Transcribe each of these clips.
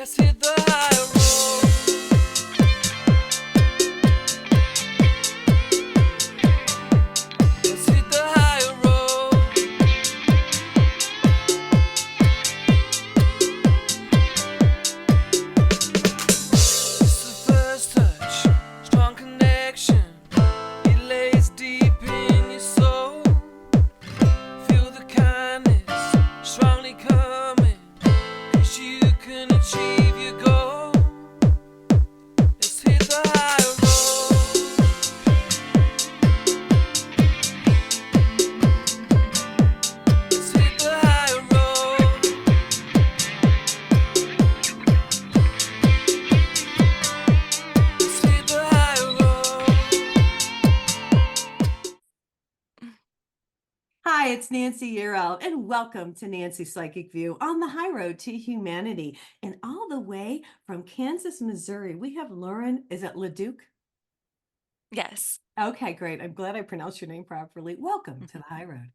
Let's hit the high road. Let's hit the high road. It's the first touch, strong connection. It lays deep in your soul. Feel the kindness strongly coming. 'Cause you can achieve your goal. Let's hit the high road. Let's hit the high road. Let's hit the high road. Hi, it's Nancy Yearout, and welcome to Nancy's Psychic View on the high road to humanity. And all the way from Kansas, Missouri, we have Lauren. Is it Leduc? Yes. Okay, great. I'm glad I pronounced your name properly. Welcome to the high road.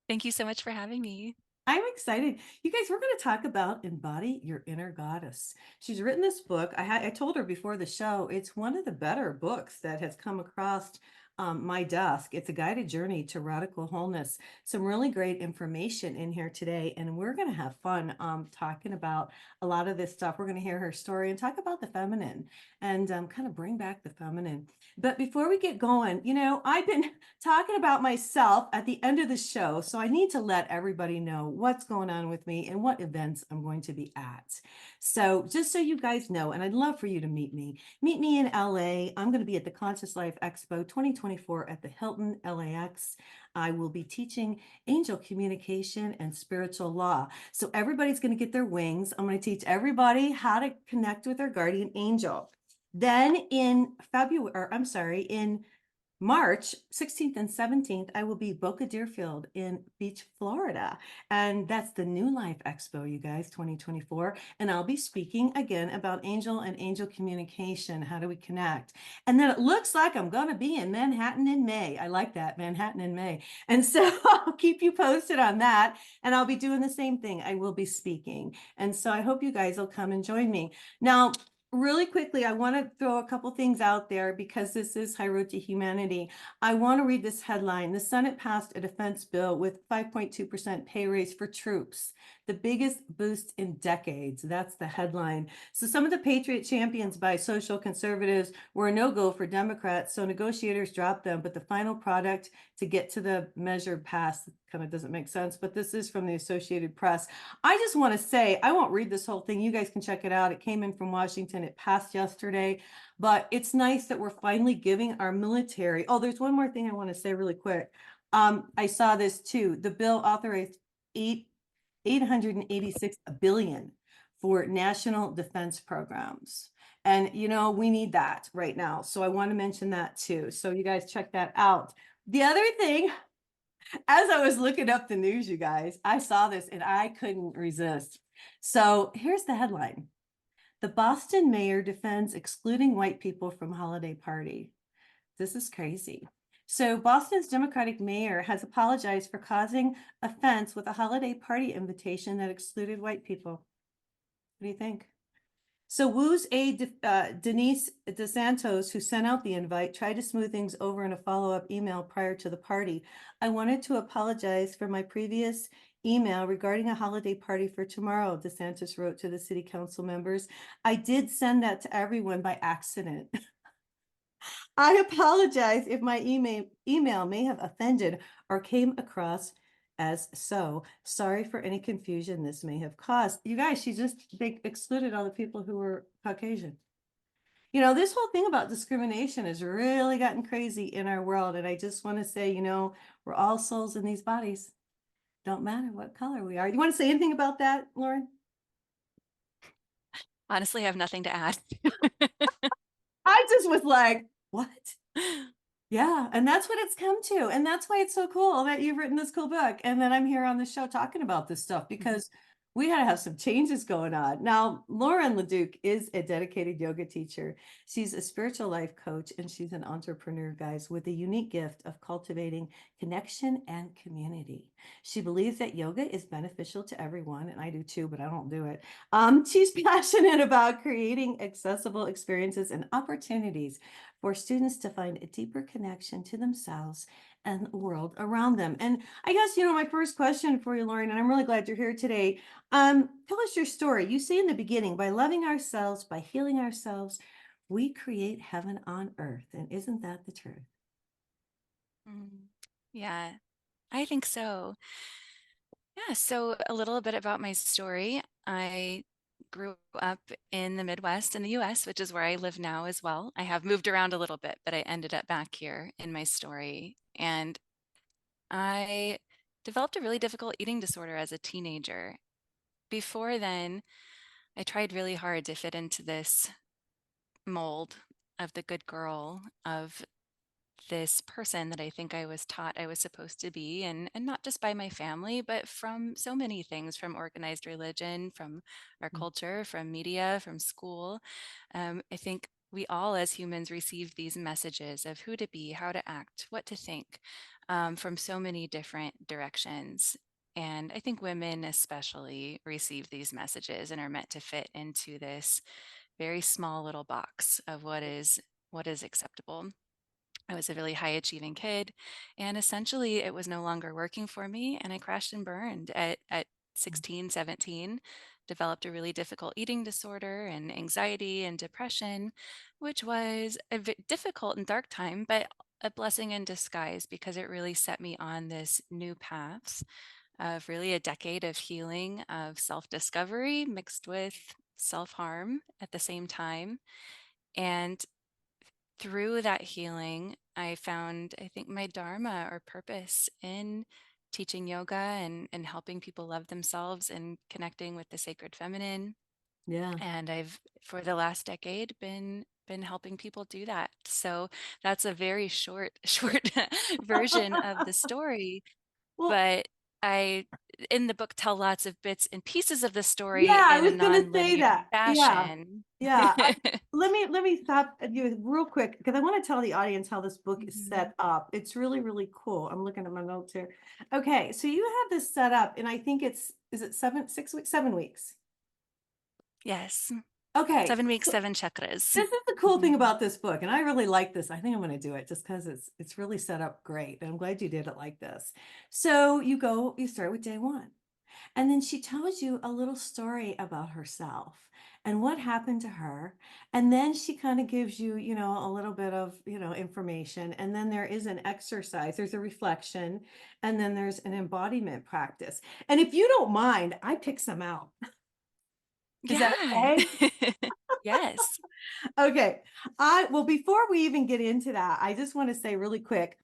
Thank you so much for having me. I'm excited. You guys, we're going to talk about Embody Your Inner Goddess. She's written this book. I told her before the show, it's one of the better books that has come across my desk. It's a guided journey to radical wholeness. Some really great information in here today, and we're going to have fun talking about a lot of this stuff. We're going to hear her story and talk about the feminine and kind of bring back the feminine. But before we get going, I've been talking about myself at the end of the show, so I need to let everybody know what's going on with me and what events I'm going to be at. So just so you guys know, and I'd love for you to meet me in LA. I'm going to be at the Conscious Life Expo 2024 at the Hilton LAX. I will be teaching angel communication and spiritual law. So everybody's going to get their wings. I'm going to teach everybody how to connect with their guardian angel. Then in March 16th and 17th, I will be Boca Deerfield in Beach, Florida. And that's the New Life Expo, you guys, 2024. And I'll be speaking again about angel and angel communication. How do we connect? And then it looks like I'm going to be in Manhattan in May. I like that, Manhattan in May. And so I'll keep you posted on that. And I'll be doing the same thing. I will be speaking. And so I hope you guys will come and join me. Now, really quickly, I want to throw a couple things out there because this is High Road to Humanity. I want to read this headline. The Senate passed a defense bill with 5.2% pay raise for troops, the biggest boost in decades. That's the headline. So some of the Patriot champions by social conservatives were a no-go for Democrats, so negotiators dropped them, but the final product to get to the measure passed kind of doesn't make sense, but this is from the Associated Press. I just want to say, I won't read this whole thing. You guys can check it out. It came in from Washington. It passed yesterday, but it's nice that we're finally giving our military. Oh, there's one more thing I want to say really quick. I saw this too. The bill authorized 886 billion for national defense programs. And, we need that right now. So I want to mention that too. So you guys check that out. The other thing, as I was looking up the news, you guys, I saw this and I couldn't resist. So here's the headline. The Boston mayor defends excluding white people from holiday party. This is crazy. So Boston's Democratic mayor has apologized for causing offense with a holiday party invitation that excluded white people. What do you think? So Wu's aide, Denise DeSantos, who sent out the invite, tried to smooth things over in a follow-up email prior to the party. I wanted to apologize for my previous email regarding a holiday party for tomorrow, DeSantis wrote to the city council members. I did send that to everyone by accident. I apologize if my email may have offended or came across as so. Sorry for any confusion this may have caused. You guys, they excluded all the people who were Caucasian. This whole thing about discrimination has really gotten crazy in our world. And I just want to say, we're all souls in these bodies. Don't matter what color we are. You want to say anything about that, Lauren? Honestly, I have nothing to add. I just was like, what? Yeah, and that's what it's come to. And that's why it's so cool that you've written this cool book. And then I'm here on the show talking about this stuff because we got to have some changes going on. Now, Lauren Leduc is a dedicated yoga teacher. She's a spiritual life coach and she's an entrepreneur, guys, with a unique gift of cultivating connection and community. She believes that yoga is beneficial to everyone, and I do too, but I don't do it. She's passionate about creating accessible experiences and opportunities for students to find a deeper connection to themselves and the world around them. And I guess, my first question for you, Lauren, and I'm really glad you're here today. Tell us your story. You say in the beginning, by loving ourselves, by healing ourselves, we create heaven on earth. And isn't that the truth? Mm. Yeah, I think so. Yeah, so a little bit about my story. I grew up in the Midwest in the US, which is where I live now as well. I have moved around a little bit, but I ended up back here in my story. And I developed a really difficult eating disorder as a teenager. Before then, I tried really hard to fit into this mold of the good girl, of this person that I think I was taught I was supposed to be, and not just by my family, but from so many things, from organized religion, from our Mm. culture, from media, from school. I think we all as humans receive these messages of who to be, how to act, what to think, from so many different directions. And I think women especially receive these messages and are meant to fit into this very small little box of what is acceptable. I was a really high achieving kid, and essentially it was no longer working for me, and I crashed and burned at 16, 17, developed a really difficult eating disorder and anxiety and depression, which was a difficult and dark time, but a blessing in disguise because it really set me on this new path of really a decade of healing, of self-discovery mixed with self-harm at the same time. And through that healing, I found, I think, my dharma or purpose in teaching yoga and helping people love themselves and connecting with the sacred feminine. Yeah. And I've, for the last decade, been helping people do that. So that's a very short version of the story. Well, But I, in the book, tell lots of bits and pieces of the story yeah, I in a was going to say non-linear that. Yeah. fashion. Yeah. Let me stop you real quick because I want to tell the audience how this book is Mhm. set up. It's really, really cool. I'm looking at my notes here. Okay, so you have this set up, and I think is it 6 weeks, 7 weeks? Yes. Okay. 7 weeks, So 7 chakras. this is the cool thing Mhm. about this book, and I really like this. I think I'm going to do it just because it's really set up great. And I'm glad you did it like this. So you start with day one. And then she tells you a little story about herself and what happened to her. And then she kind of gives you, a little bit of, information. And then there is an exercise, there's a reflection, and then there's an embodiment practice. And if you don't mind, I pick some out. Is that Yeah. okay? Yes. Okay. Well, before we even get into that, I just want to say really quick,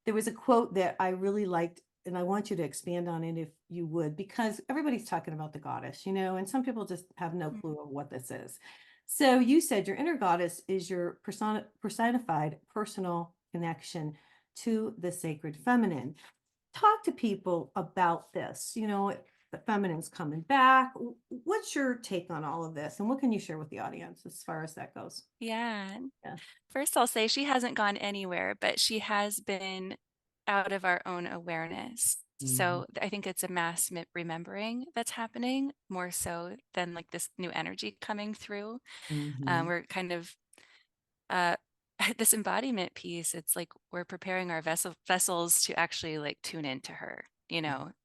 there was a quote that I really liked, and I want you to expand on it if you would, because everybody's talking about the goddess, and some people just have no Mm. clue of what this is. So you said your inner goddess is your personified personal connection to the sacred feminine. Talk to people about this, the feminine's coming back. What's your take on all of this? And what can you share with the audience as far as that goes? Yeah. Yeah. First, I'll say she hasn't gone anywhere, but she has been out of our own awareness. Mhm. So I think it's a mass remembering that's happening more so than like this new energy coming through. Mhm. We're kind of uh, this embodiment piece. It's like we're preparing our vessels to actually like tune into her.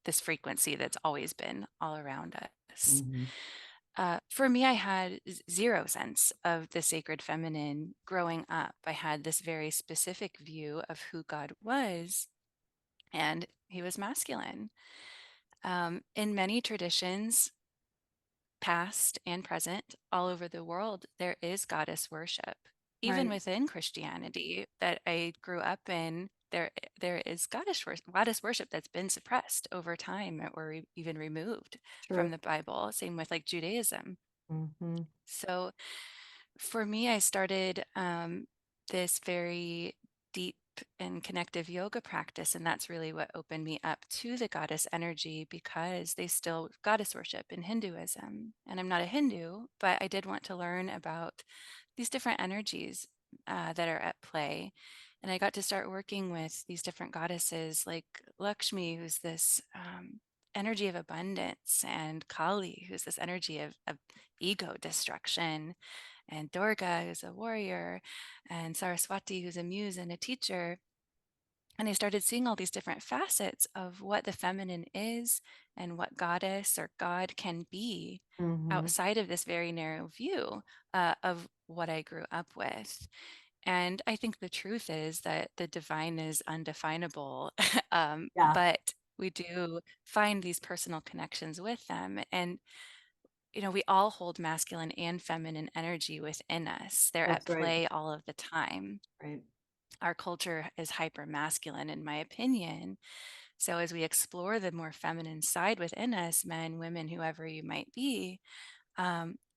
This frequency that's always been all around us. Mhm. For me, I had zero sense of the sacred feminine growing up. I had this very specific view of who God was, and he was masculine. In many traditions, past and present, all over the world, there is goddess worship. Even Right. within Christianity that I grew up in, there is goddess worship that's been suppressed over time or even removed from True. the Bible. Same with like Judaism. Mhm. So for me, I started this very deep and connective yoga practice, and that's really what opened me up to the goddess energy, because they still goddess worship in Hinduism. And I'm not a Hindu, but I did want to learn about these different energies that are at play. And I got to start working with these different goddesses like Lakshmi, who's this energy of abundance, and Kali, who's this energy of ego destruction, and Durga, who's a warrior, and Saraswati, who's a muse and a teacher. And I started seeing all these different facets of what the feminine is and what goddess or God can be Hmm. outside of this very narrow view of what I grew up with. And I think the truth is that the divine is undefinable, Yeah, but we do find these personal connections with them. And we all hold masculine and feminine energy within us. They're at that's right. play all of the time. Right. Our culture is hyper masculine, in my opinion. So, as we explore the more feminine side within us, men, women, whoever you might be,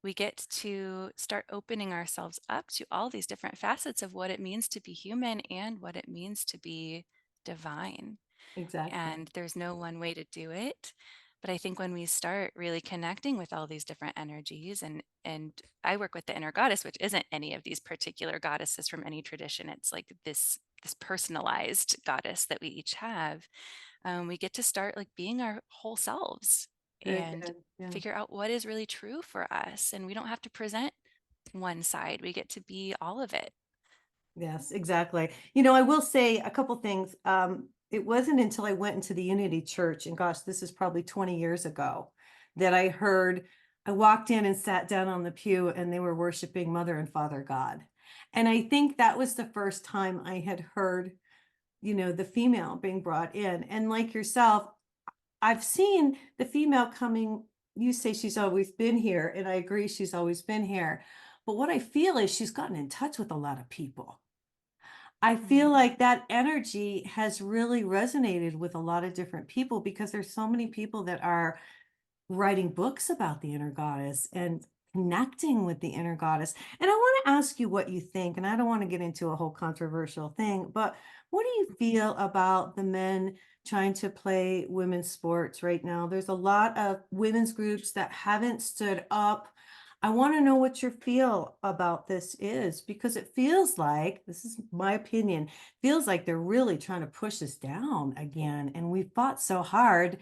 we get to start opening ourselves up to all these different facets of what it means to be human and what it means to be divine. Exactly. And there's no one way to do it. But I think when we start really connecting with all these different energies, and I work with the inner goddess, which isn't any of these particular goddesses from any tradition. It's like this personalized goddess that we each have. We get to start like being our whole selves Very and good. Yeah. figure out what is really true for us. And we don't have to present one side. We get to be all of it. Yes, exactly. I will say a couple things. It wasn't until I went into the Unity Church, and gosh, this is probably 20 years ago, that I walked in and sat down on the pew, and they were worshiping Mother and Father God. And I think that was the first time I had heard, the female being brought in. And like yourself, I've seen the female coming. You say she's always been here, and I agree, she's always been here. But what I feel is she's gotten in touch with a lot of people. I feel Mm. like that energy has really resonated with a lot of different people because there's so many people that are writing books about the inner goddess and connecting with the inner goddess. And I want to ask you what you think, and I don't want to get into a whole controversial thing, but what do you feel about the men trying to play women's sports right now? There's a lot of women's groups that haven't stood up. I want to know what your feel about this is, because it feels like, this is my opinion, feels like they're really trying to push us down again. And we fought so hard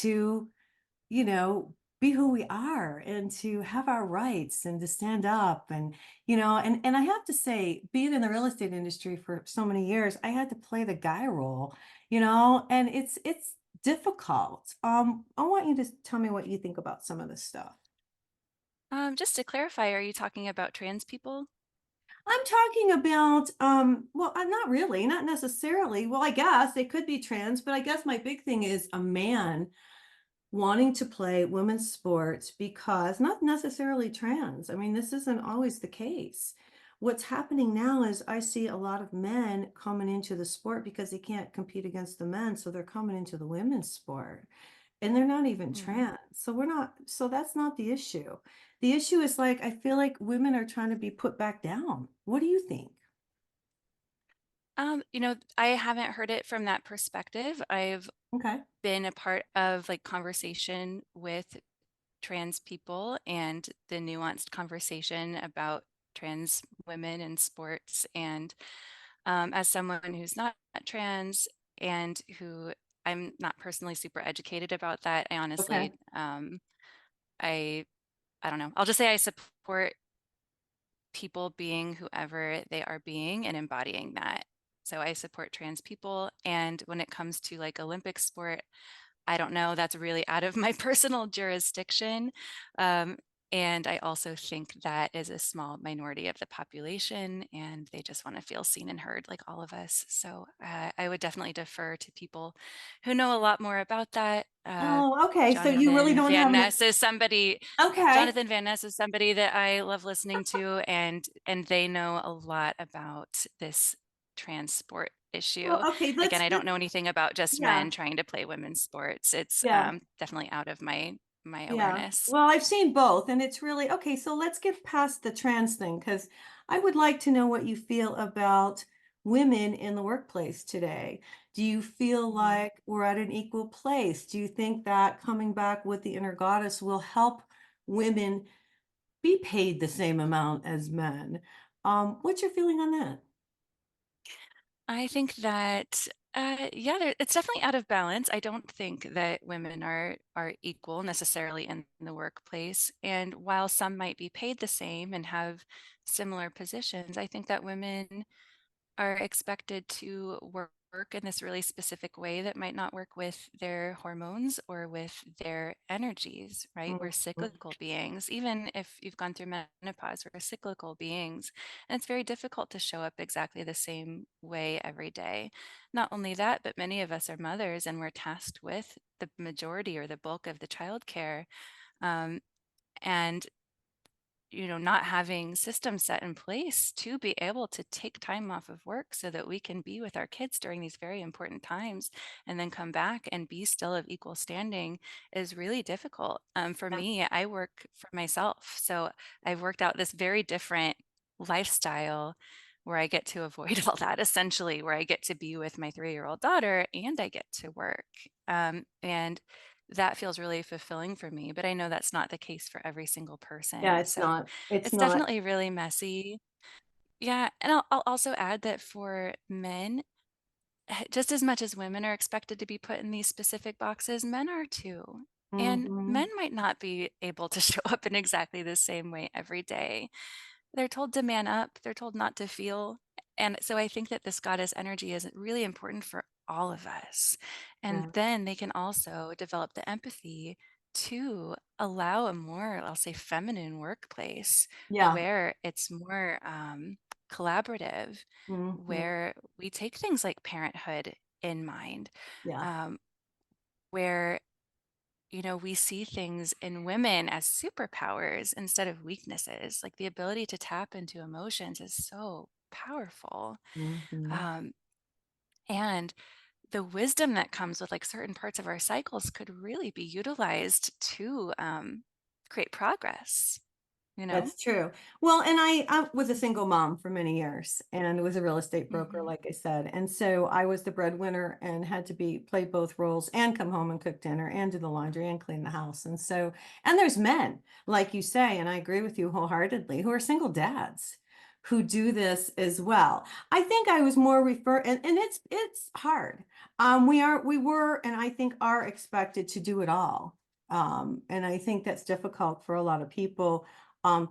to, be who we are and to have our rights and to stand up. And and I have to say, being in the real estate industry for so many years, I had to play the guy role, and it's difficult. I want you to tell me what you think about some of this stuff. Just to clarify, are you talking about trans people? I'm talking about, well, I'm not really, not necessarily. Well, I guess they could be trans, but I guess my big thing is a man wanting to play women's sports because not necessarily trans. I mean, this isn't always the case. What's happening now is I see a lot of men coming into the sport because they can't compete against the men, so they're coming into the women's sport. And they're not even Mm. trans. So that's not the issue. The issue is, like, I feel like women are trying to be put back down. What do you think? I haven't heard it from that perspective. I've Okay. been a part of like conversation with trans people and the nuanced conversation about trans women in sports. And as someone who's not trans and who I'm not personally super educated about that, I Okay. honestly, I I don't know. I'll just say I support people being whoever they are being and embodying that. So I support trans people. And when it comes to like Olympic sport, I don't know. That's really out of my personal jurisdiction. Um, and I also think that is a small minority of the population, and they just want to feel seen and heard like all of us. So I would definitely defer to people who know a lot more about that. Oh, okay. So you really don't have an okay. Jonathan Van Ness is somebody that I love listening to, and they know a lot about this transport issue. Well, okay, Again, I don't let's know anything about just yeah. men trying to play women's sports. It's Yeah. definitely out of my Yeah. awareness. Well, I've seen both, and it's really okay. So let's get past the trans thing because I would like to know what you feel about women in the workplace today? Do you feel Mhm. like we're at an equal place? Do you think that coming back with the inner goddess will help women be paid the same amount as men? What's your feeling on that? I think that, yeah, it's definitely out of balance. I don't think that women are equal necessarily in the workplace. And while some might be paid the same and have similar positions, I think that women are expected to work in this really specific way that might not work with their hormones or with their energies, right? We're Mhm. cyclical beings. Even if you've gone through menopause, we're cyclical beings. And it's very difficult to show up exactly the same way every day. Not only that, but many of us are mothers and we're tasked with the majority or the bulk of the childcare. Um, and not having systems set in place to be able to take time off of work so that we can be with our kids during these very important times and then come back and be still of equal standing is really difficult. For Yeah. me, I work for myself. So I've worked out this very different lifestyle where I get to avoid all that essentially, where I get to be with my 3-year-old daughter and I get to work. And that feels really fulfilling for me, but I know that's not the case for every single Yeah, person. it's So not. It's it's not. definitely really messy. Yeah, and I'll also add that for men, just as much as women are expected to be put in these specific boxes, men are too. And men Mhm. might not be able to show up in exactly the same way every day. They're told to man up, they're told not to feel. And so I think that this goddess energy is really important for all of us. And Yeah. then they can also develop the empathy to allow a more, I'll say, feminine workplace Yeah. where it's more collaborative, Mhm. where we take things like parenthood in mind, Yeah. um, where we see things in women as superpowers instead of weaknesses. Like the ability to tap into emotions is so powerful. Mhm. Um, and the wisdom that comes with like certain parts of our cycles could really be utilized to create progress, you know? That's true. Well, and I was a single mom for many years and was a real estate broker, Hmm. like I said. And so I was the breadwinner and had to play both roles and come home and cook dinner and do the laundry and clean the house. And so, and there's men, like you say, and I agree with you wholeheartedly, who are single dads who do this as well. I think I was more and it's hard. We were, and I think are expected to do it all. And I think that's difficult for a lot of people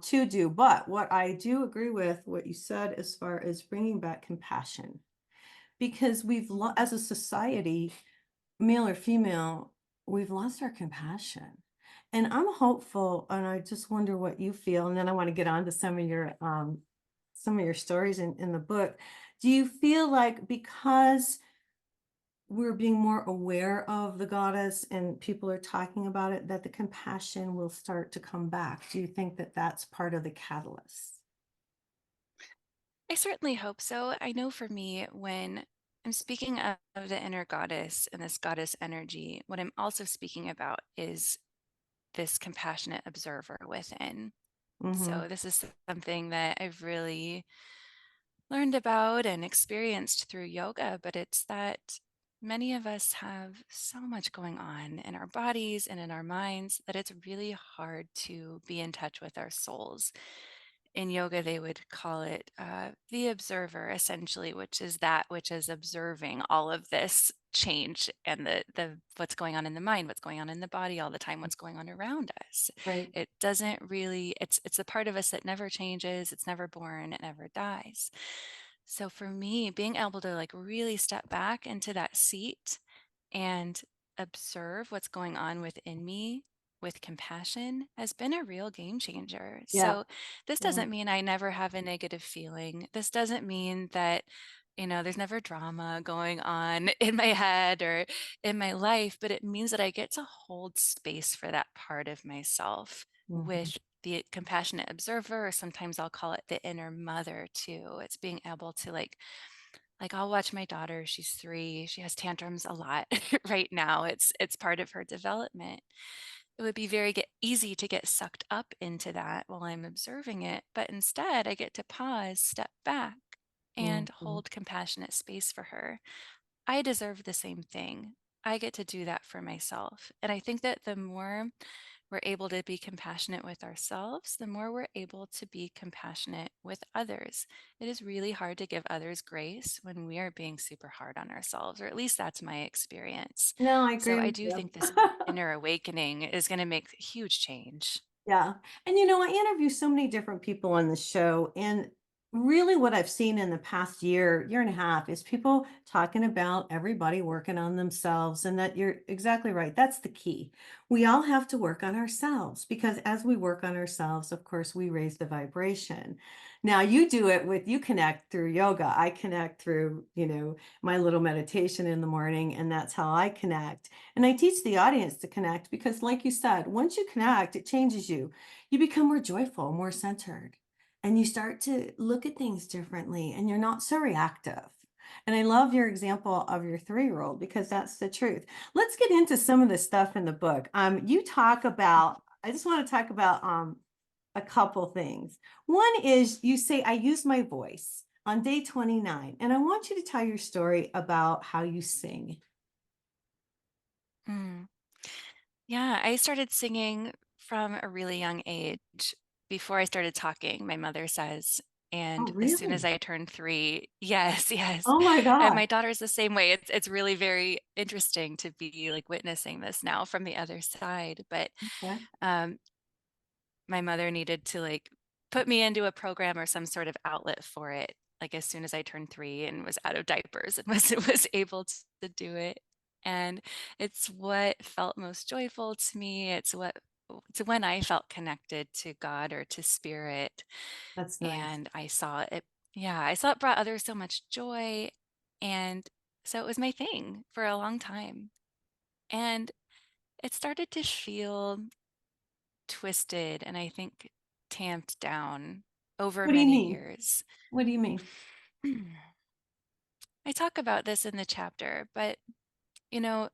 to do. But what I do agree with what you said as far as bringing back compassion, because as a society, male or female, we've lost our compassion. And I'm hopeful, and I just wonder what you feel. And then I want to get on to some of your stories in the book. Do you feel like because we're being more aware of the goddess and people are talking about it, that the compassion will start to come back? Do you think that that's part of the catalyst? I certainly hope so. I know for me, when I'm speaking of the inner goddess and this goddess energy, what I'm also speaking about is this compassionate observer within. Mm-hmm. So this is something that I've really learned about and experienced through yoga, but it's that many of us have so much going on in our bodies and in our minds that it's really hard to be in touch with our souls. In yoga, they would call it the observer, essentially, which is that which is observing all of this change and the what's going on in the mind, what's going on in the body all the time, what's going on around us. Right. It doesn't really, it's a part of us that never changes, it's never born, it never dies. So for me, being able to like really step back into that seat and observe what's going on within me with compassion has been a real game changer. Yeah. So, this Yeah. doesn't mean I never have a negative feeling. This doesn't mean that, there's never drama going on in my head or in my life, but it means that I get to hold space for that part of myself Mhm. with the compassionate observer, or sometimes I'll call it the inner mother too. It's being able to like I'll watch my daughter, she's 3, she has tantrums a lot right now. It's part of her development. It would be easy to get sucked up into that while I'm observing it, but instead I get to pause, step back, and Mhm. hold compassionate space for her. I deserve the same thing. I get to do that for myself. And I think that the more we're able to be compassionate with ourselves, the more we're able to be compassionate with others. It is really hard to give others grace when we are being super hard on ourselves, or at least that's my experience. No, I So agree I with do you. think this inner awakening is going to make huge change. Yeah. And you know, I interview so many different people on the show. And really, what I've seen in the past year, year and a half, is people talking about everybody working on themselves. And that you're exactly right. That's the key. We all have to work on ourselves because as we work on ourselves, of course, we raise the vibration. Now, you do it with, you connect through yoga. I connect through, my little meditation in the morning. And that's how I connect. And I teach the audience to connect because, like you said, once you connect, it changes you. You become more joyful, more centered, and you start to look at things differently and you're not so reactive. And I love your example of your 3-year-old because that's the truth. Let's get into some of the stuff in the book. You talk about, I just want to talk about a couple things. One is you say, I use my voice on day 29, and I want you to tell your story about how you sing. Mm. Yeah, I started singing from a really young age. Before I started talking, my mother says. Oh, And as soon as really? I turned 3, yes, yes. Oh my And God. my daughter's the same way. It's really very interesting to be like witnessing this now from the other side. But Okay. um, my mother needed to like put me into a program or some sort of outlet for it, like as soon as I turned 3 and was out of diapers and was able to do it. And it's what felt most joyful to me. It's when I felt connected to God or to spirit. That's nice. And I saw it, yeah, I saw it brought others so much joy. And so it was my thing for a long time. And it started to feel twisted and I think tamped down over What do you many mean? years. What do you mean? I talk about this in the chapter, but you know,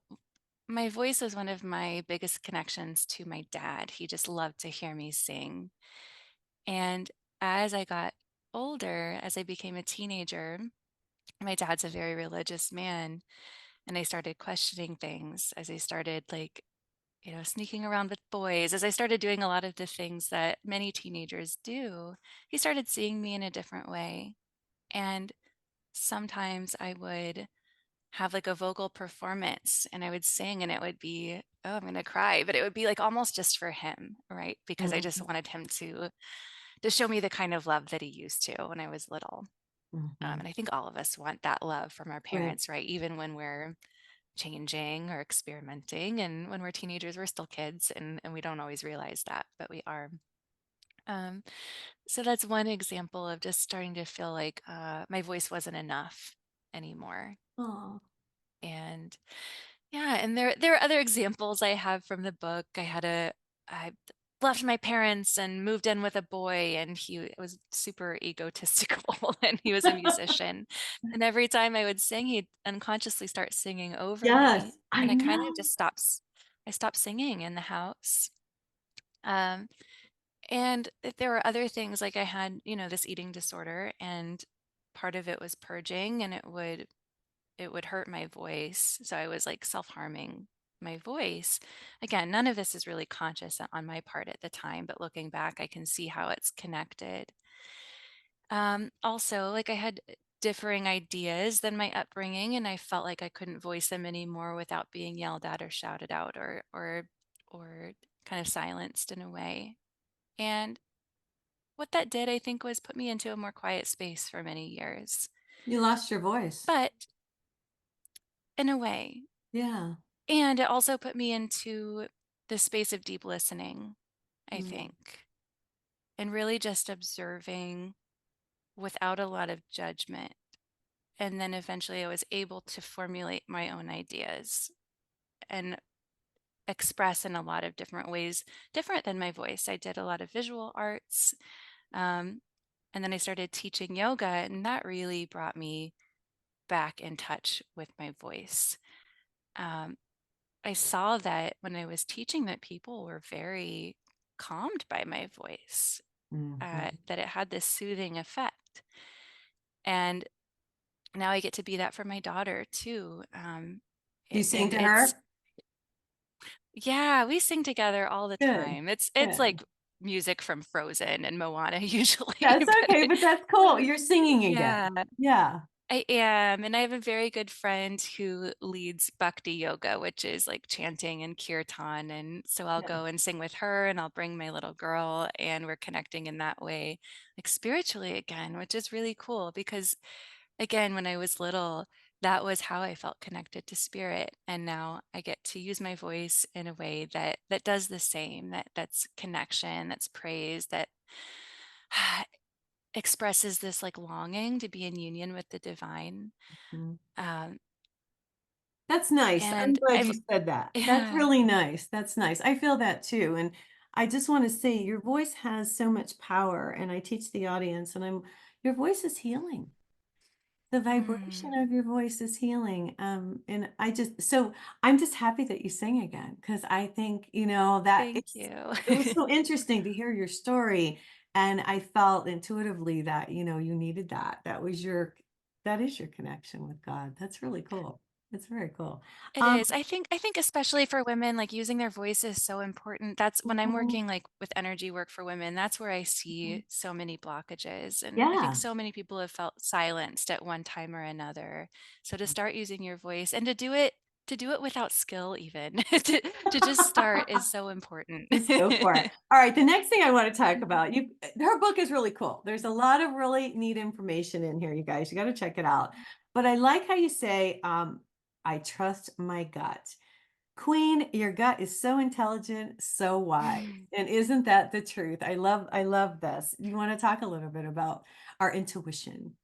my voice was one of my biggest connections to my dad. He just loved to hear me sing. And as I got older, as I became a teenager, my dad's a very religious man, and I started questioning things as I started like sneaking around with boys, as I started doing a lot of the things that many teenagers do, he started seeing me in a different way. And sometimes I would have like a vocal performance and I would sing and it would be, oh, I'm going to cry, but it would be like almost just for him, right? Because I just Mhm, wanted him to show me the kind of love that he used to when I was little. mhm. And I think all of us want that love from our Right. parents, right? Even when we're changing or experimenting. And when we're teenagers, we're still kids and we don't always realize that, but we are. Um, so that's one example of just starting to feel like my voice wasn't enough anymore. Oh, And yeah, and there are other examples I have from the book. I left my parents and moved in with a boy, and he was super egotistical, and he was a musician. And every time I would sing, he'd unconsciously start singing over me, yes, I and I kind know. of just I stopped singing in the house. Um, and there were other things like I had, this eating disorder, and part of it was purging, and it would hurt my voice. So I was like self-harming my voice. Again, none of this is really conscious on my part at the time, but looking back, I can see how it's connected. Also, like I had differing ideas than my upbringing, and I felt like I couldn't voice them anymore without being yelled at or shouted out or kind of silenced in a way. And what that did, I think, was put me into a more quiet space for many years. You lost your voice. But in a way, Yeah. and it also put me into the space of deep listening, I Mm, think, and really just observing without a lot of judgment. And then eventually I was able to formulate my own ideas and express in a lot of different ways, different than my voice. I did a lot of visual arts. Um, and then I started teaching yoga, and that really brought me back in touch with my voice. Um, I saw that when I was teaching that people were very calmed by my voice, mhm. that it had this soothing effect. And now I get to be that for my daughter too. Do you sing And to it's, her? yeah, we sing together all the Good, time. It's good. like music from Frozen and Moana usually, That's but okay, but that's cool. You're singing yeah. again. Yeah. I am, and I have a very good friend who leads Bhakti yoga, which is like chanting and kirtan. And so I'll Yeah. go and sing with her, and I'll bring my little girl, and we're connecting in that way, like spiritually again, which is really cool because, again, when I was little, that was how I felt connected to spirit. And now I get to use my voice in a way that does the same, that's connection, that's praise, that expresses this like longing to be in union with the divine. Mhm. Um, That's nice. I'm and glad I've you said that. That's yeah, really nice. That's nice. I feel that too. And I just want to say your voice has so much power. And I teach the audience, and your voice is healing. The vibration mm, of your voice is healing. And so I'm just happy that you sing again, because I think, that thank you. it was so interesting to hear your story. And I felt intuitively that, you needed that. That is your connection with God. That's really cool. It's very cool. It Um, is. I think especially for women, like using their voice is so important. That's when I'm mhm, working like with energy work for women, that's where I mhm. see so many blockages. And I think Yeah. so many people have felt silenced at one time or another. So to start using your voice and to do it without skill even, to just start is so important. Just go for it. All right. The next thing I want to talk about, her book is really cool. There's a lot of really neat information in here, you guys. You got to check it out. But I like how you say, I trust my gut. Queen, your gut is so intelligent, so wise. And isn't that the truth? I love this. You want to talk a little bit about our intuition?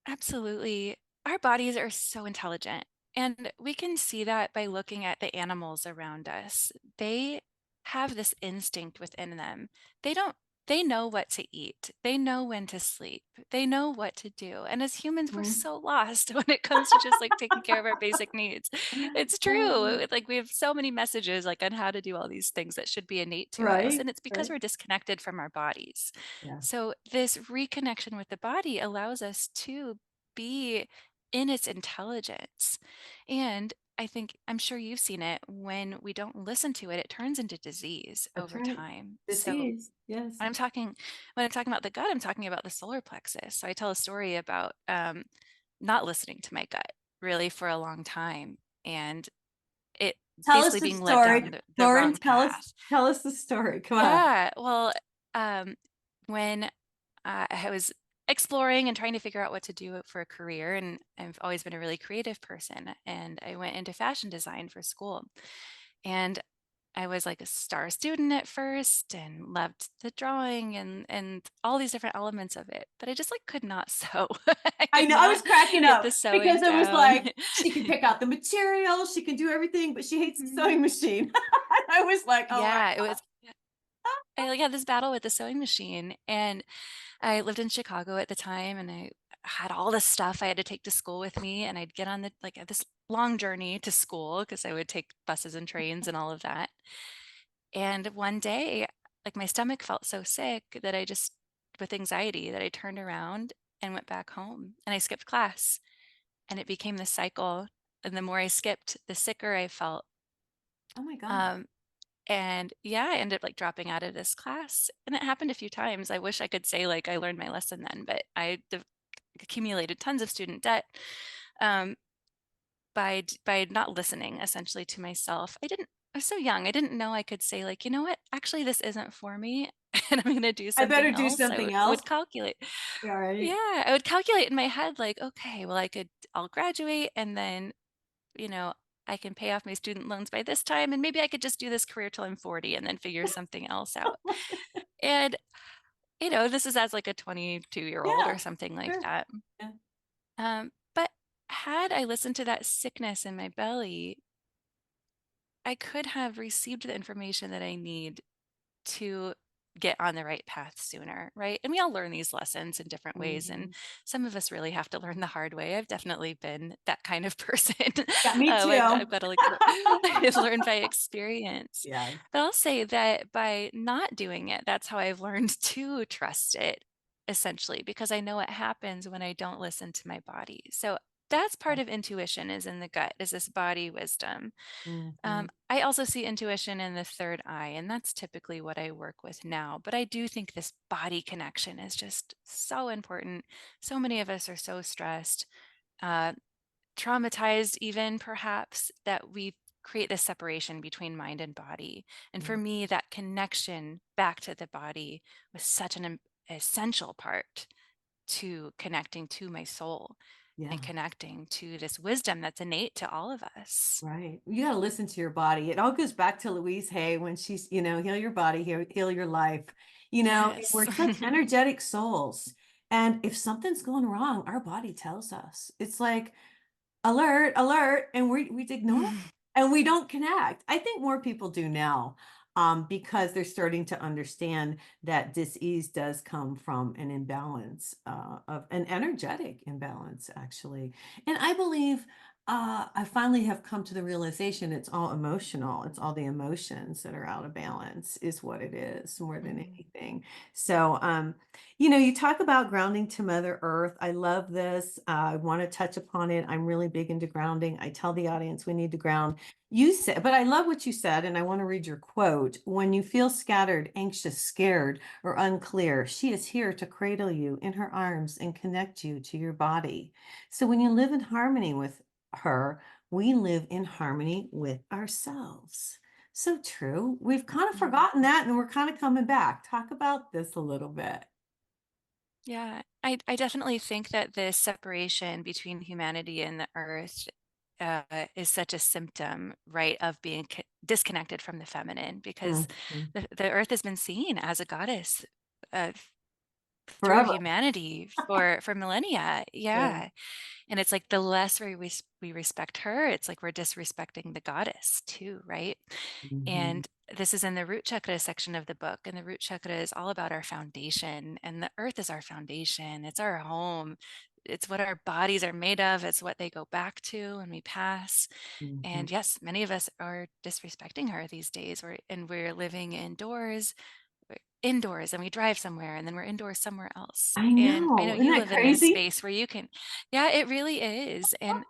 Absolutely. Our bodies are so intelligent, and we can see that by looking at the animals around us. They have this instinct within them. They don't they know what to eat. They know when to sleep. They know what to do. And as humans, we're Mhm. so lost when it comes to just like taking care of our basic needs. It's true. Like we have so many messages like on how to do all these things that should be innate to us, Right, and it's because right. we're disconnected from our bodies. Yeah, So, this reconnection with the body allows us to be in its intelligence. And I think, I'm sure you've seen it, when we don't listen to it, it turns into disease that's over right. time. So, Disease. Yes. when I'm talking about the gut, I'm talking about the solar plexus. So I tell a story about not listening to my gut really for a long time, and it Tell us basically the being led down story. the Lauren, wrong tell us, path. tell us the story. Come on. Yeah, well, um, when I was exploring and trying to figure out what to do for a career, and I've always been a really creative person, and I went into fashion design for school. And I was like a star student at first and loved the drawing and all these different elements of it, but I just like could not sew. I I could know, I was not cracking get up the sewing because it was down. like she can pick out the material, she can do everything, but she hates the Mhm. sewing machine. I was like, oh my Yeah, it was I like had this battle with the sewing machine, and I lived in Chicago at the time, and I had all this stuff I had to take to school with me, and I'd get on this long journey to school because I would take buses and trains and all of that. And one day, like my stomach felt so sick that I just, with anxiety, that I turned around and went back home and I skipped class. And it became this cycle. And the more I skipped, the sicker I felt. oh my God. Um, and yeah, I ended up like dropping out of this class. And it happened a few times. I wish I could say like I learned my lesson then, but accumulated tons of student debt. Um, by not listening essentially to myself. I was so young. I didn't know I could say like, you know what? Actually, this isn't for me and I'm going to do I better something do else. something I else. would calculate. Yeah, right. Yeah, I would calculate in my head like, okay, well I'll graduate and then, you know, I can pay off my student loans by this time and maybe I could just do this career till I'm 40 and then figure something else out. And this is as like a 22-year-old Yeah, or something like sure. that. Yeah. But had I listened to that sickness in my belly, I could have received the information that I need to get on the right path sooner, right? And we all learn these lessons in different ways, and Mhm. some of us really have to learn the hard way. I've definitely been that kind of person. Yeah, me I've too. got to like learn by experience. Yeah. But I'll say that by not doing it, that's how I've learned to trust it. essentially, because I know what happens when I don't listen to my body. So that's part of intuition, is in the gut, is this body wisdom. Mhm. I also see intuition in the third eye, and that's typically what I work with now. But I do think this body connection is just so important. So many of us are so stressed, uh, traumatized, even perhaps, that we create this separation between mind and body. And for Mm. me, that connection back to the body was such an essential part to connecting to my soul and Yeah. connecting to this wisdom that's innate to all of us. Right. You got to listen to your body. It all goes back to Louise Hay when she's, heal your body, heal your life. Yes. We're such energetic souls. And if something's going wrong, our body tells us. It's like, alert, alert, and we ignore and we don't connect. I think more people do now, because they're starting to understand that dis-ease does come from an imbalance, of an energetic imbalance, actually. And I believe, I finally have come to the realization it's all emotional. It's all the emotions that are out of balance is what it is, more than Mhm. anything. So, you talk about grounding to Mother Earth. I love this. I want to touch upon it. I'm really big into grounding. I tell the audience we need to ground. You said, but I love what you said, and I want to read your quote. When you feel scattered, anxious, scared, or unclear, she is here to cradle you in her arms and connect you to your body. So when you live in harmony with her, we live in harmony with ourselves. So true. We've kind of Mhm. forgotten that, and we're kind of coming back. Talk about this a little bit. Yeah, I definitely think that this separation between humanity and the earth is such a symptom, right, of being disconnected from the feminine, because Mhm. the earth has been seen as a goddess uh, through Forever. humanity for millennia. Yeah. Yeah. And it's like the less we respect her, it's like we're disrespecting the goddess too, right? Mhm. And this is in the root chakra section of the book. And the root chakra is all about our foundation. And the earth is our foundation, it's our home. It's what our bodies are made of. It's what they go back to when we pass. Mhm. And yes, many of us are disrespecting her these days. We're living indoors and we drive somewhere and then we're indoors somewhere else. I And I know know. Isn't you that live in this crazy? space where you can, yeah, it really is. And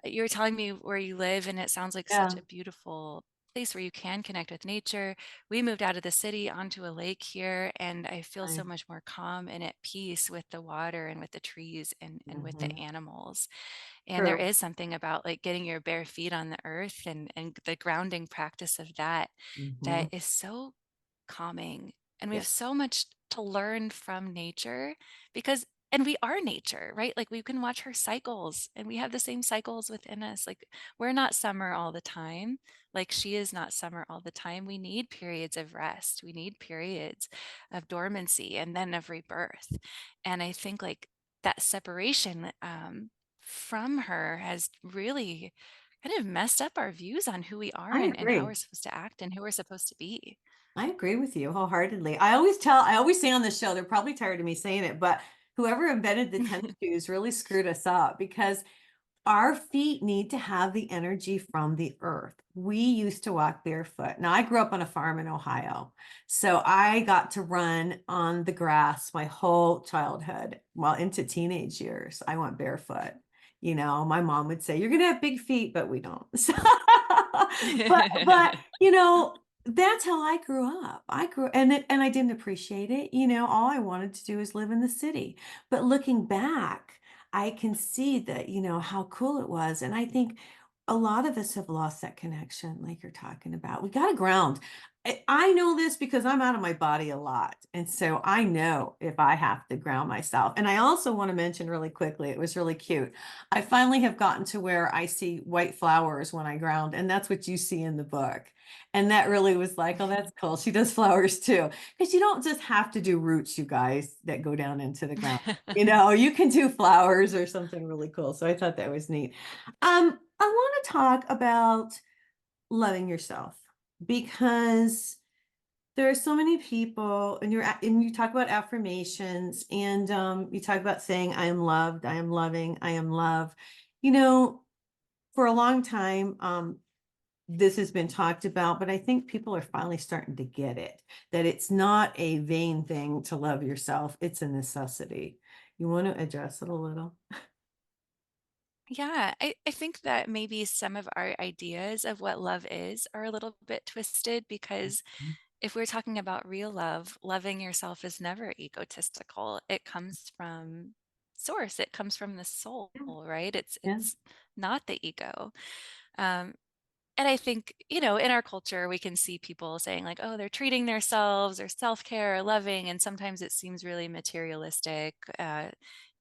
you were telling me where you live, and it sounds like such Yeah. a beautiful place where you can connect with nature. We moved out of the city onto a lake here, and I feel so Nice. much more calm and at peace with the water and with the trees and with the Mhm. animals. And there True. is something about like getting your bare feet on the earth and the grounding practice of that that Mhm. is so calming. And we Yeah. have so much to learn from nature, because and we are nature, right? Like we can watch her cycles and we have the same cycles within us. Like we're not summer all the time. Like she is not summer all the time. We need periods of rest. We need periods of dormancy and then of rebirth. And I think like that separation from her has really kind of messed up our views on who we are I and how agree. we're supposed to act and who we're supposed to be. I agree with you wholeheartedly. I always say on the show, they're probably tired of me saying it, but whoever invented the tennis shoes really screwed us up because our feet need to have the energy from the earth. We used to walk barefoot. Now, I grew up on a farm in Ohio, so I got to run on the grass my whole childhood. Well, into teenage years, I went barefoot. My mom would say, "You're gonna have big feet," but we don't. So, but that's how I grew up. And I didn't appreciate it. All I wanted to do is live in the city. But looking back, I can see that, how cool it was. And I think a lot of us have lost that connection, like you're talking about. We got to ground. I know this because I'm out of my body a lot. And so I know if I have to ground myself. And I also want to mention really quickly, it was really cute. I finally have gotten to where I see white flowers when I ground. And that's what you see in the book. And that really was like, oh, that's cool. She does flowers too. Because you don't just have to do roots, you guys, that go down into the ground. You can do flowers or something really cool. So I thought that was neat. I want to talk about loving yourself because there are so many people, and you talk about affirmations, and you talk about saying, "I am loved, I am loving, I am love." You know, for a long time, this has been talked about, but I think people are finally starting to get it, that it's not a vain thing to love yourself. It's a necessity. You want to address it a little? Yeah, I think that maybe some of our ideas of what love is are a little bit twisted because if we're talking about real love, loving yourself is never egotistical. It comes from source. It comes from the soul, Yeah. right? It's Yeah. it's not the ego. Um, and I think, in our culture, we can see people saying like, oh, they're treating themselves or self-care or loving. And sometimes it seems really materialistic.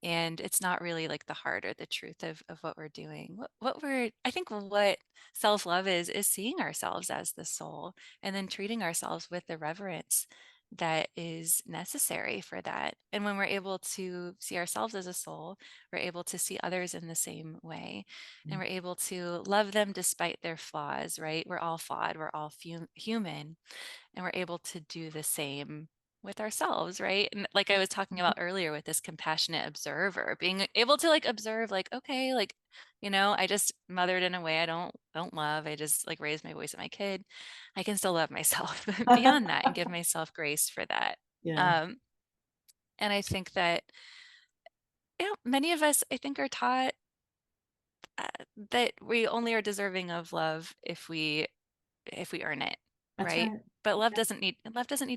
And it's not really like the heart or the truth of what we're doing. I think what self-love is seeing ourselves as the soul and then treating ourselves with the reverence that is necessary for that. And when we're able to see ourselves as a soul, we're able to see others in the same way and we're able to love them despite their flaws, right? We're all flawed, we're all human, and we're able to do the same with ourselves, right? And like I was talking about earlier with this compassionate observer, being able to like observe, like, okay, like, I just mothered in a way I don't love. I just like raised my voice at my kid. I can still love myself beyond that and give myself grace for that. Yeah. Um, and I think that many of us, I think, are taught uh, that we only are deserving of love if we earn it, That's right? right. But love doesn't need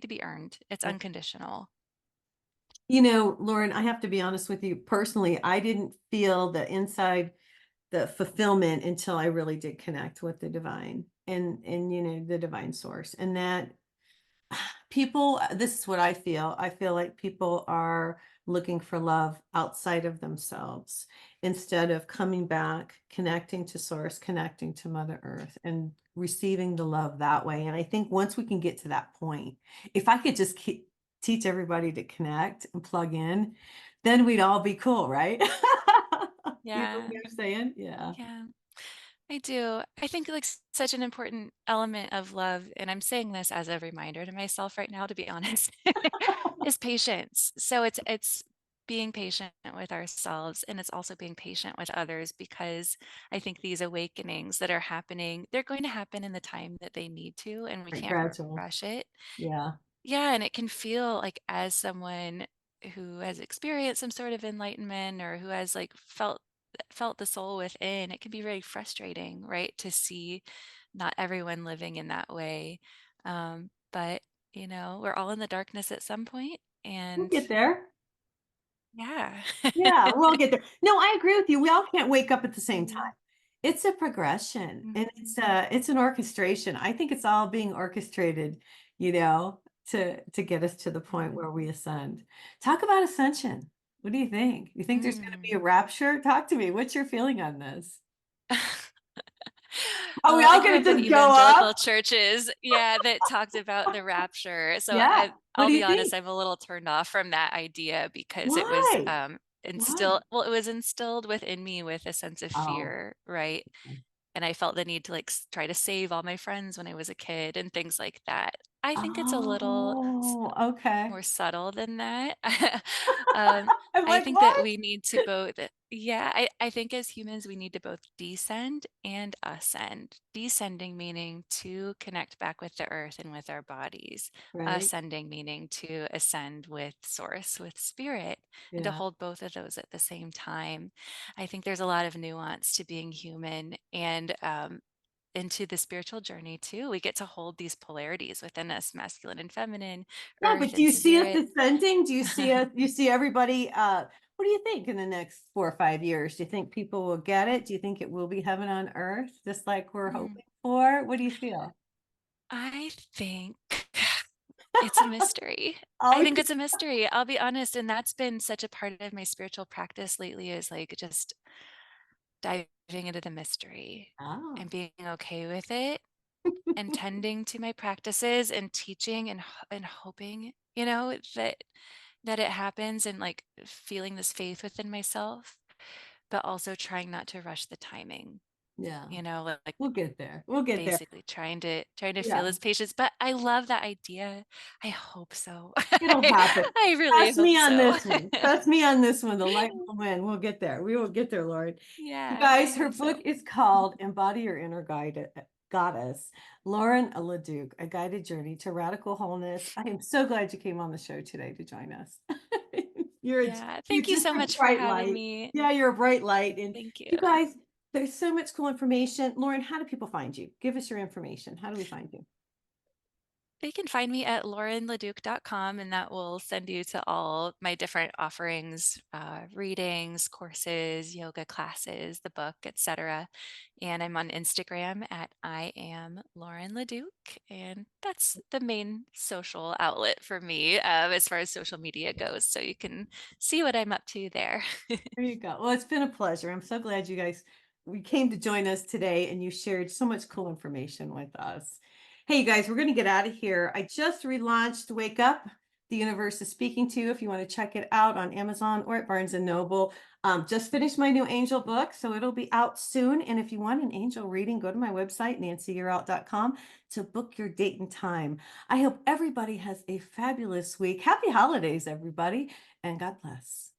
to be earned. It's unconditional. Lauren, I have to be honest with you personally. I didn't feel the fulfillment until I really did connect with the divine and the divine source. And that people, this is what I feel. I feel like people are looking for love outside of themselves instead of coming back, connecting to source, connecting to Mother Earth, and receiving the love that way. And I think once we can get to that point, if I could just teach everybody to connect and plug in, then we'd all be cool, right? You know Yeah. what I'm saying? Yeah. Yeah. I do. I think like such an important element of love, and I'm saying this as a reminder to myself right now, to be honest, is patience. So it's being patient with ourselves and it's also being patient with others because I think these awakenings that are happening, they're going to happen in the time that they need to, and we Right, can't gradual. rush it. Yeah. Yeah, and it can feel like as someone who has experienced some sort of enlightenment or who has like felt the soul within, it can be very frustrating, right? To see not everyone living in that way. But we're all in the darkness at some point, We'll and get there. yeah. Yeah, we'll get there. No, I agree with you. We all can't wake up at the same Mhm, time. It's a progression and mhm, it's an orchestration. I think it's all being orchestrated, to get us to the point where mhm. we ascend. Talk about ascension. What do you think? You think there's going to be a Mm. rapture? Talk to me. What's your feeling on this? Are we Well, I all grew going up to in just go evangelical up? churches, yeah, that talked about the rapture. So Yeah. What I'll do be you honest, think? I'm a little turned off from that idea because it was Why? Why? it was instilled within me with a sense of Oh, fear, right? And I felt the need to like try to save all my friends when I was a kid and things like that. I think it's a little oh, okay. more subtle than that. um, I'm I like, think that what? we need to both, yeah, I think as humans, we need to both descend and ascend. Descending meaning to connect back with the earth and with our bodies. Right. Ascending meaning to ascend with source, with spirit, and to Yeah. hold both of those at the same time. I think there's a lot of nuance to being human and into the spiritual journey too. We get to hold these polarities within us, masculine and feminine, Yeah, but earth do and you see us spirit. ascending? Do you see us, you see everybody, what do you think in the next 4 or 5 years? Do you think people will get it? Do you think it will be heaven on earth, just like we're Mm, hoping for? What do you feel? I think it's a mystery. I Oh, think it's a mystery. I'll be honest. And that's been such a part of my spiritual practice lately is like just diving into the mystery oh, and being okay with it and tending to my practices and teaching and hoping, that it happens and like feeling this faith within myself, but also trying not to rush the timing, yeah, like we'll get there. We'll get there. basically trying to feel Yeah, this patience. But I love that idea. I hope so. it'll happen. I really Trust me hope on so. this one. Trust me on this one. The light will win. We'll get there. We will get there, Lord. You Yeah, I guys, her hope book so. is called Embody Your Inner Goddess, Lauren Leduc, A Guided Journey to Radical Wholeness. I am so glad you came on the show today to join us. Yeah, You're thank you just so a much for bright having light. me. Yeah, you're a bright light. And Thank you. you guys, there's so much cool information. Lauren, how do people find you? Give us your information. How do we find you? They can find me at laurenleduc.com, and that will send you to all my different offerings, readings, courses, yoga classes, the book, etc. And I'm on Instagram at I am Lauren Leduc, and that's the main social outlet for me as far as social media goes. So you can see what I'm up to there. There you go. Well, it's been a pleasure. I'm so glad you guys we came to join us today and you shared so much cool information with us. Hey, you guys, we're going to get out of here. I just relaunched Wake Up. The Universe is Speaking to You. If you want to check it out on Amazon or at Barnes and Noble. Just finished my new angel book, so it'll be out soon. And if you want an angel reading, go to my website, nancyyearout.com, to book your date and time. I hope everybody has a fabulous week. Happy holidays, everybody, and God bless.